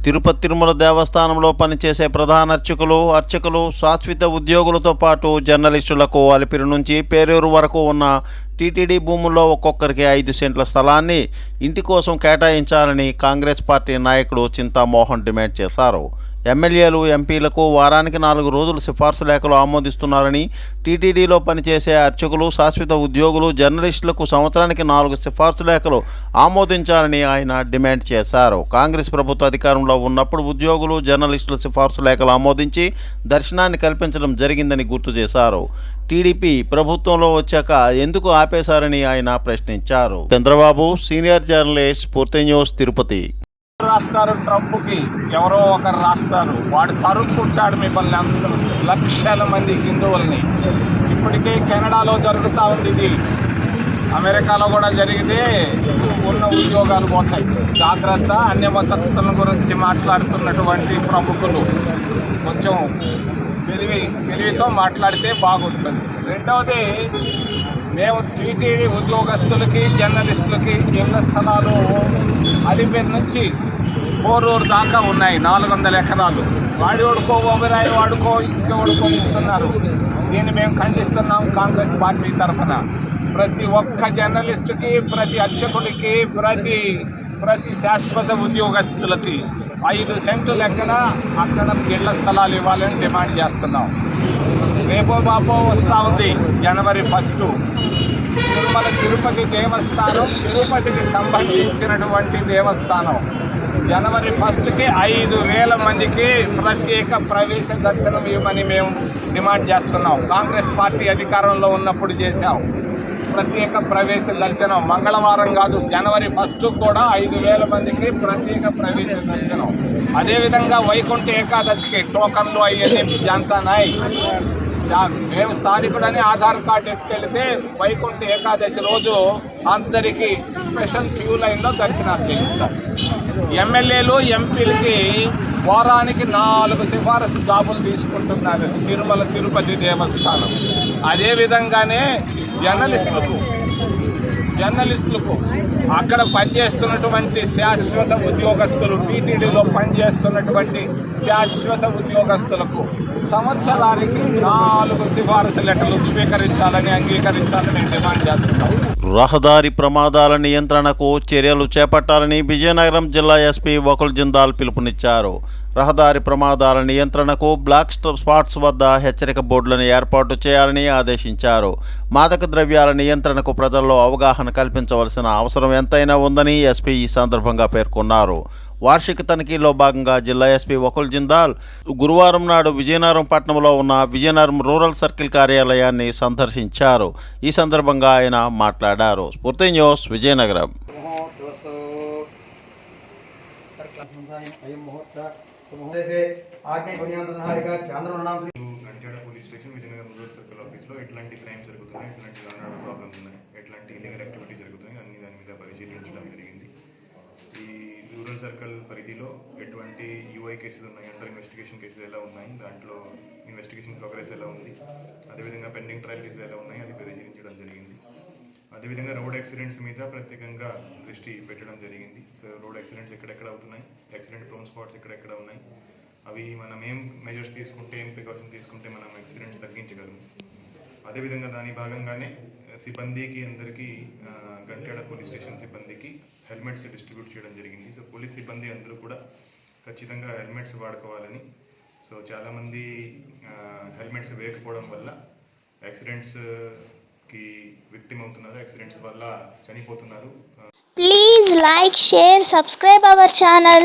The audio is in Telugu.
తిరుపతి తిరుమల దేవస్థానంలో పనిచేసే ప్రధాన అర్చకులు, శాశ్వత ఉద్యోగులతో పాటు జర్నలిస్టులకు అలిపిరి నుంచి పేరూరు వరకు ఉన్న టీటీడీ భూముల్లో ఒక్కొక్కరికి 5 సెంట్ల స్థలాన్ని ఇంటి కోసం కేటాయించాలని కాంగ్రెస్ పార్టీ నాయకుడు చింతామోహన్ డిమాండ్ చేశారు. ఎమ్మెల్యేలు, ఎంపీలకు వారానికి 4 రోజులు సిఫార్సు లేఖలు ఆమోదిస్తున్నారని, టీటీడీలో పనిచేసే అర్చకులు, శాశ్వత ఉద్యోగులు, జర్నలిస్టులకు సంవత్సరానికి 4 సిఫార్సు లేఖలు ఆమోదించాలని ఆయన డిమాండ్ చేశారు. కాంగ్రెస్ ప్రభుత్వ అధికారంలో ఉన్నప్పుడు ఉద్యోగులు, జర్నలిస్టుల సిఫార్సు లేఖలు ఆమోదించి దర్శనాన్ని కల్పించడం జరిగిందని గుర్తు చేశారు. టీడీపీ ప్రభుత్వంలో వచ్చాక ఎందుకు ఆపేశారని ఆయన ప్రశ్నించారు. చంద్రబాబు, సీనియర్ జర్నలిస్ట్, పూర్తి న్యూస్, తిరుపతి. రాస్తారు ట్రంప్కి, ఎవరో ఒకరు రాస్తారు, వాడు తరుక్కుంటాడు మిమ్మల్ని అందరూ, లక్షల మంది హిందువుల్ని. ఇప్పటికే కెనడాలో జరుగుతూ ఉంది ఇది, అమెరికాలో కూడా జరిగితే ఉన్న ఉద్యోగాలు పోతాయి. జాగ్రత్త. అన్య మతస్థుల గురించి మాట్లాడుతున్నటువంటి ప్రముఖులు కొంచెం తెలివితో మాట్లాడితే బాగుంటుంది. రెండవది, మేము టీటీడీ ఉద్యోగస్తులకి, జర్నలిస్టులకి ఇళ్ల స్థలాలు అలిపిరి నుంచి పోరూరు దాకా ఉన్నాయి. 400 ఎకరాలు. వాడుకో ఒకరాయి వాడుకో ఇంకెవడుకో ఇస్తున్నారు. దీన్ని మేము ఖండిస్తున్నాం కాంగ్రెస్ పార్టీ తరఫున. ప్రతి ఒక్క జర్నలిస్టుకి, ప్రతి అర్చకుడికి, ప్రతి శాశ్వత ఉద్యోగస్తులకి 5 సెంట్లు లెక్కన అక్కడ ఇళ్ల స్థలాలు ఇవ్వాలని డిమాండ్ చేస్తున్నాం. రేపో బాపో వస్తూ ఉంది జనవరి 1. తిరుపతి దేవస్థానం, తిరుపతికి సంబంధించినటువంటి దేవస్థానం జనవరి 1కి 5,000 మందికి ప్రత్యేక ప్రవేశ దర్శనం ఇవ్వమని మేము డిమాండ్ చేస్తున్నాం. కాంగ్రెస్ పార్టీ అధికారంలో ఉన్నప్పుడు చేశాం ప్రత్యేక ప్రవేశ దర్శనం. మంగళవారం కాదు, జనవరి 1 కూడా 5,000 మందికి ప్రత్యేక ప్రవేశ దర్శనం. అదేవిధంగా వైకుంఠ ఏకాదశికి టోకన్లు అవన్నీ జాంతానాయి. మేము స్థానికుడని ఆధార్ కార్డు ఎత్తుకెళ్తే వైకుంఠ ఏకాదశి రోజు అందరికీ స్పెషల్ క్యూ లైన్లో దర్శనాలు చేయిస్తారు. ఎమ్మెల్యేలు, ఎంపీలకి వారానికి 4 సిఫారసు జాబులు తీసుకుంటున్నారు తిరుపతి దేవస్థానం. అదేవిధంగానే జర్నలిస్టులకు అక్కడ పనిచేస్తున్నటువంటి శాశ్వత ఉద్యోగస్తులు, టీటీడీలో పనిచేస్తున్నటువంటి శాశ్వత ఉద్యోగస్తులకు సంవత్సరానికి 4 సిఫారసు లెటర్లు స్వీకరించాలని, అంగీకరించాలని డిమాండ్ చేస్తున్నాం. రహదారి ప్రమాదాల నియంత్రణకు చర్యలు చేపట్టాలని విజయనగరం జిల్లా ఎస్పీ వకుల్ జిందాల్ పిలుపునిచ్చారు. రహదారి ప్రమాదాల నియంత్రణకు బ్లాక్ స్పాట్స్ వద్ద హెచ్చరిక బోర్డులను ఏర్పాటు చేయాలని ఆదేశించారు. మాదక ద్రవ్యాల నియంత్రణకు ప్రజల్లో అవగాహన కల్పించవలసిన అవసరం ఎంతైనా ఉందని ఎస్పీ ఈ సందర్భంగా పేర్కొన్నారు. వార్షిక తనిఖీలో భాగంగా జిల్లా ఎస్పీ వకుల్ జిందాల్ గురువారం నాడు విజయనగరం పట్టణంలో ఉన్న విజయనగరం రూరల్ సర్కిల్ కార్యాలయాన్ని సందర్శించారు. ఈ సందర్భంగా ఆయన మాట్లాడారు. పూర్తి news, Vizianagaram. Police station Vizianagaram rural circle ఆఫీస్లో ఎట్లాంటి క్రైమ్స్ జరుగుతున్నాయి, ఎట్లాంటి ప్రాబ్లమ్స్ ఉన్నాయి, ఎట్లాంటి ఇల్లీగల్ యాక్టివిటీ జరుగుతున్నాయి అన్ని దాని మీద పరిశీలించడం జరిగింది. ఈ రూరల్ సర్కిల్ పరిధిలో ఎటువంటి యూఐ కేసులు ఉన్నాయి, అండర్ ఇన్వెస్టిగేషన్ కేసులు ఎలా ఉన్నాయి, దాంట్లో ఇన్వెస్టిగేషన్ ప్రోగ్రెస్ ఎలా ఉంది, అదేవిధంగా పెండింగ్ ట్రయల్ కేసులు ఎలా ఉన్నాయి అది పరిశీలించడం జరిగింది. అదేవిధంగా రోడ్ యాక్సిడెంట్స్ మీద ప్రత్యేకంగా దృష్టి పెట్టడం జరిగింది. సో రోడ్ యాక్సిడెంట్స్ ఎక్కడెక్కడ అవుతున్నాయి, యాక్సిడెంట్ ప్రోన్ స్పాట్స్ ఎక్కడెక్కడ ఉన్నాయి, అవి మనం ఏం మెజర్స్ తీసుకుంటే, ఏం ప్రికాషన్ తీసుకుంటే మనం యాక్సిడెంట్స్ తగ్గించగలము. అదేవిధంగా దాని భాగంగానే సిబ్బందికి అందరికీ గంట్యాడ పోలీస్ స్టేషన్ సిబ్బందికి హెల్మెట్స్ డిస్ట్రిబ్యూట్ చేయడం జరిగింది. సో పోలీస్ సిబ్బంది అందరూ కూడా ఖచ్చితంగా హెల్మెట్స్ వాడుకోవాలని. సో చాలామంది హెల్మెట్స్ వేయకపోవడం వల్ల యాక్సిడెంట్స్కి విక్టిమ్ అవుతున్నారు, యాక్సిడెంట్స్ వల్ల చనిపోతున్నారు. Please like, share, subscribe our channel.